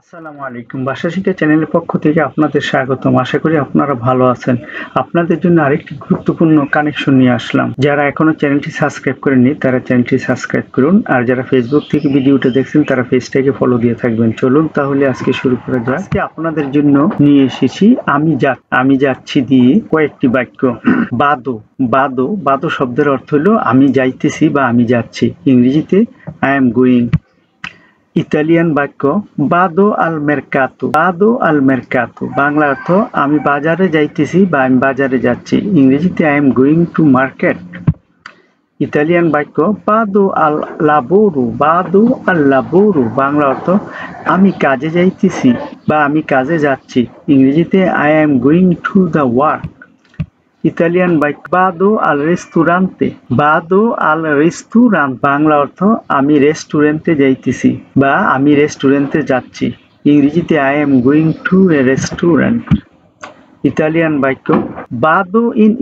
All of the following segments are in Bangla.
আসসালামু আলাইকুম। বাসা শিক্ষা চ্যানেলের পক্ষ থেকে আপনাদের স্বাগতম। আশা করি আপনারা ভালো আছেন। আপনাদের জন্য আরেকটি গুরুত্বপূর্ণ কানেকশন নিয়ে আসলাম। যারা এখনো চ্যানেলটি সাবস্ক্রাইব করেননি তারা চ্যানেলটি সাবস্ক্রাইব করুন। আর যারা ফেসবুক থেকে ভিডিওটা দেখছেন তারা পেজটাকে ফলো দিয়ে থাকবেন। চলুন তাহলে আজকে শুরু করা যাক। আজকে আপনাদের জন্য নিয়ে এসেছি আমি যাচ্ছি দিয়ে কয়েকটি বাক্য। বাদো শব্দের অর্থ হলো আমি যাইতেছি বা আমি যাচ্ছি। ইংরেজিতে আই এম গোয়িং। ইতালিয়ান বাক্য বাদো আল মেরকাতো বাংলা অর্থ আমি বাজারে যাইতেছি বা আমি বাজারে যাচ্ছি। ইংরেজিতে I am going to market. Italian বাক্য বাদো আল লাবোরো বাংলা অর্থ আমি কাজে যাইতেছি বা আমি কাজে যাচ্ছি। ইংরেজিতে I am going to the work. Italian বাক্য বাদো আল রেস্তুরান্ত বাংলা অর্থ আমি রেস্টুরেন্টে যাইতেছি বা আমি রেস্টুরেন্টে যাচ্ছি। ইংরেজিতে I am going to A restaurant. Italian বাক্য বাদো ইন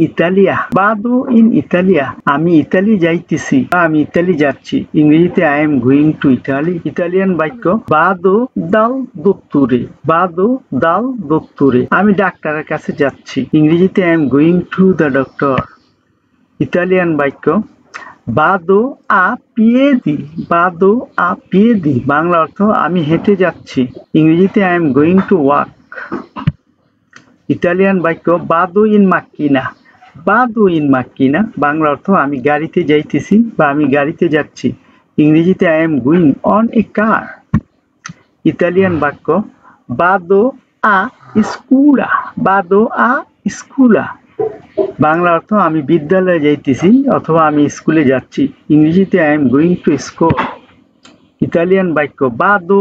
ইতালিয়া আমি ইতালি যাইতেছি বা আমি ইতালি যাচ্ছি। ইংরেজিতে I am going to Italy. Italian বাক্য বাদো দাল দোত্তরে আমি ডাক্তারের কাছে যাচ্ছি। ইংরেজিতে I am going to the doctor. Italian বাক্য বাদো আ পিয়েদি বাংলা অর্থ আমি হেঁটে যাচ্ছি। ইংরেজিতে I am going to walk. Italian বাক্য বাদো ইন মাক্কিনা বাংলা অর্থ আমি গাড়িতে যাইতেছি বা আমি গাড়িতে যাচ্ছি। ইংরেজিতে I am going on a car. Italian বাক্য বাদো আ স্কুলা বাংলা অর্থ আমি বিদ্যালয়ে যাইতেছি অথবা আমি স্কুলে যাচ্ছি। ইংরেজিতে I am going to school. Italian বাক্য বাদো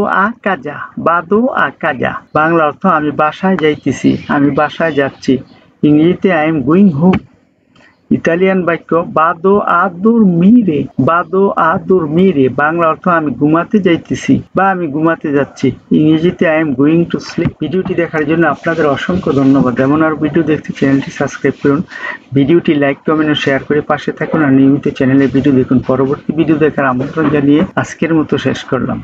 আ কাজা বাংলা অর্থ আমি বাসায় যাইতেছি আমি বাসায় যাচ্ছি। ইংরেজিতে I am going home. Italian বাক্য বাদো আ দোরমিরে বাংলা অর্থ আমি ঘুমাতে যাইতেছি বা আমি ঘুমাতে যাচ্ছি। ইংরেজিতে I am going to sleep. ভিডিওটি দেখার জন্য আপনাদের অসংখ্য ধন্যবাদ। এমন আর ভিডিও দেখতে চ্যানেলটি সাবস্ক্রাইব করুন, ভিডিওটি লাইক কমেন্ট ও শেয়ার করে পাশে থাকুন আর নিয়মিত চ্যানেলের ভিডিও দেখুন। পরবর্তী ভিডিও দেখার আমন্ত্রণ জানিয়ে আজকের মতো শেষ করলাম।